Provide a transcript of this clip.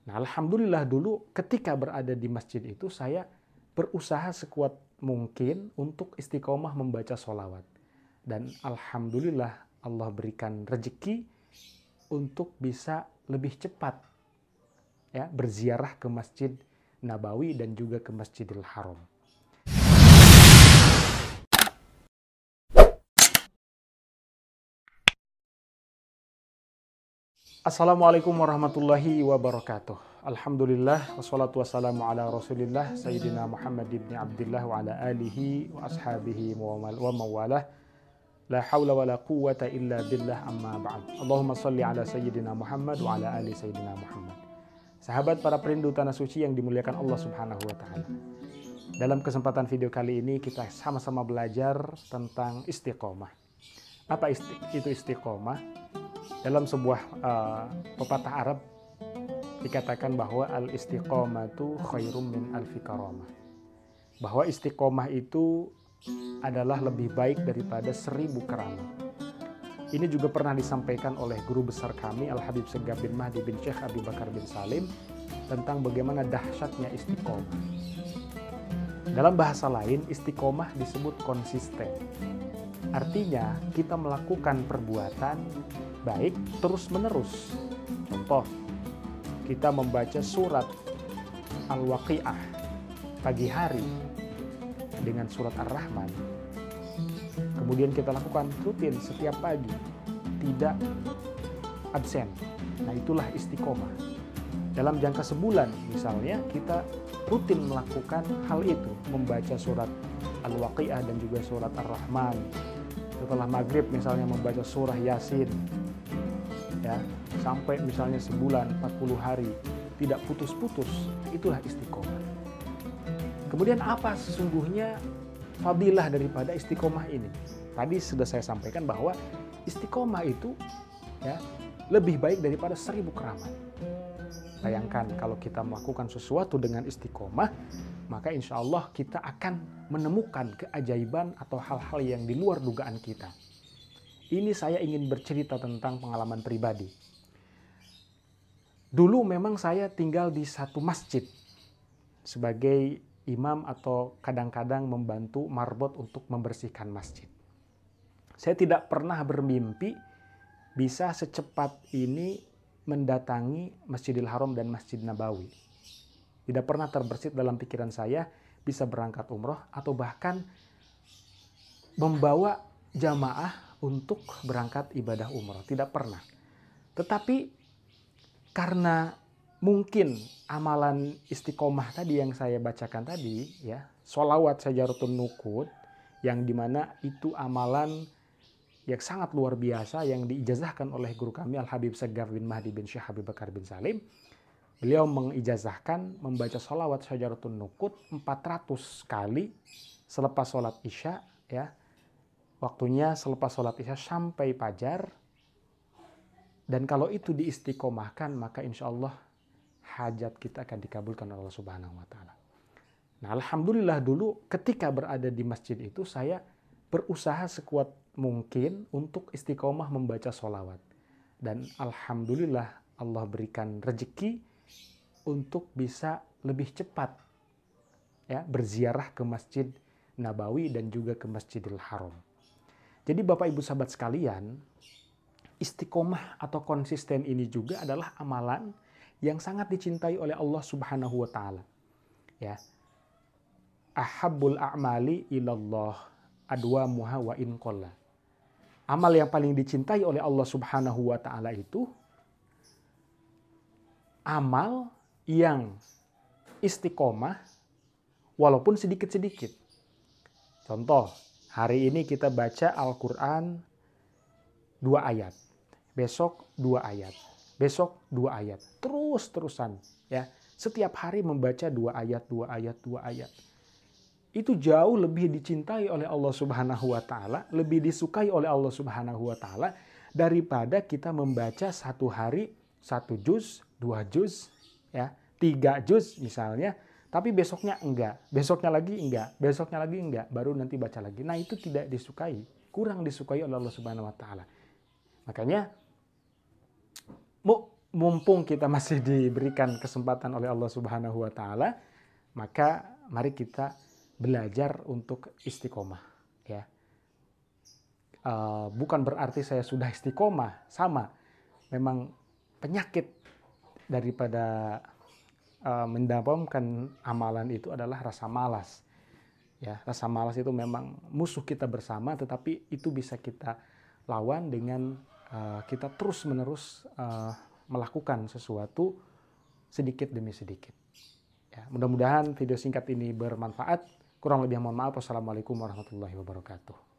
Nah, alhamdulillah dulu ketika berada di masjid itu saya berusaha sekuat mungkin untuk istiqomah membaca sholawat. Dan alhamdulillah Allah berikan rezeki untuk bisa lebih cepat ya berziarah ke Masjid Nabawi dan juga ke Masjidil Haram. Assalamualaikum warahmatullahi wabarakatuh. Alhamdulillah wassalatu wassalamu ala Rasulillah Sayyidina Muhammad ibn Abdullah wa ala alihi wa ashabihi wa mawalah. La hawla wa la quwwata illa billah amma ba'd. Allahumma salli ala Sayyidina Muhammad wa ala ali Sayyidina Muhammad. Sahabat para perindu tanah suci yang dimuliakan Allah Subhanahu wa taala. Dalam kesempatan video kali ini kita sama-sama belajar tentang istiqomah. Apa itu istiqomah? Dalam sebuah pepatah Arab dikatakan bahwa al-istiqomatu khairum min alfi karamah. Bahwa istiqomah itu adalah lebih baik daripada 1000 keramat. Ini juga pernah disampaikan oleh guru besar kami Al-Habib Segaf bin Mahdi bin Syekh Abi Bakar bin Salim tentang bagaimana dahsyatnya istiqomah. Dalam bahasa lain, istiqomah disebut konsisten. Artinya, kita melakukan perbuatan baik terus-menerus. Contoh, kita membaca surat Al-Waqi'ah pagi hari dengan surat Ar-Rahman. Kemudian kita lakukan rutin setiap pagi, tidak absen. Nah, itulah istiqomah. Dalam jangka sebulan, misalnya, kita rutin melakukan hal itu, membaca surat Al-Waqi'ah dan juga surat Ar-Rahman. Setelah maghrib misalnya membaca surah Yasin, ya, sampai misalnya sebulan, 40 hari, tidak putus-putus, itulah istiqomah. Kemudian apa sesungguhnya fadilah daripada istiqomah ini? Tadi sudah saya sampaikan bahwa istiqomah itu ya lebih baik daripada 1000 keramat. Bayangkan kalau kita melakukan sesuatu dengan istiqomah, maka insya Allah kita akan menemukan keajaiban atau hal-hal yang di luar dugaan kita. Ini saya ingin bercerita tentang pengalaman pribadi. Dulu memang saya tinggal di satu masjid sebagai imam atau kadang-kadang membantu marbot untuk membersihkan masjid. Saya tidak pernah bermimpi bisa secepat ini mendatangi Masjidil Haram dan Masjid Nabawi. Tidak pernah terbersit dalam pikiran saya bisa berangkat umroh atau bahkan membawa jamaah untuk berangkat ibadah umroh. Tidak pernah. Tetapi karena mungkin amalan istiqomah tadi yang saya bacakan tadi, ya, sholawat Syajaratun Nuqud, yang dimana itu amalan yang sangat luar biasa yang diijazahkan oleh guru kami Al-Habib Segaf bin Mahdi bin Syekh Abi Bakar bin Salim. Beliau mengijazahkan membaca sholawat Syajaratun Nuqud 400 kali selepas sholat isya, ya. Waktunya selepas sholat isya sampai fajar. Dan kalau itu diistiqomahkan, maka insya Allah hajat kita akan dikabulkan oleh Allah Subhanahu wa taala. Nah, alhamdulillah dulu ketika berada di masjid itu saya berusaha sekuat mungkin untuk istiqomah membaca sholawat. Dan alhamdulillah Allah berikan rezeki untuk bisa lebih cepat ya berziarah ke Masjid Nabawi dan juga ke Masjidil Haram. Jadi Bapak Ibu sahabat sekalian, istiqomah atau konsisten ini juga adalah amalan yang sangat dicintai oleh Allah Subhanahu wa taala. Ya. Ahabbul a'mali ilallah adwamuha wa in qalla. Amal yang paling dicintai oleh Allah Subhanahu wa taala itu amal yang istiqomah walaupun sedikit-sedikit. Contoh, hari ini kita baca Al-Qur'an 2 ayat. Besok 2 ayat. Besok 2 ayat. Terus-terusan, ya. Setiap hari membaca 2 ayat, 2 ayat, 2 ayat. Itu jauh lebih dicintai oleh Allah Subhanahu wa taala, lebih disukai oleh Allah Subhanahu wa taala daripada kita membaca satu hari 1 juz, 2 juz, ya, 3 juz misalnya, tapi besoknya enggak, besoknya lagi enggak, besoknya lagi enggak, baru nanti baca lagi. Nah, itu tidak disukai, kurang disukai oleh Allah Subhanahu wa taala. Makanya mumpung kita masih diberikan kesempatan oleh Allah Subhanahu wa taala, maka mari kita belajar untuk istiqomah, ya. Bukan berarti saya sudah istiqomah, sama. Memang penyakit daripada mendapatkan amalan itu adalah rasa malas. Ya, rasa malas itu memang musuh kita bersama, tetapi itu bisa kita lawan dengan kita terus-menerus melakukan sesuatu sedikit demi sedikit. Ya, mudah-mudahan video singkat ini bermanfaat. Kurang lebih mohon maaf. Wassalamualaikum warahmatullahi wabarakatuh.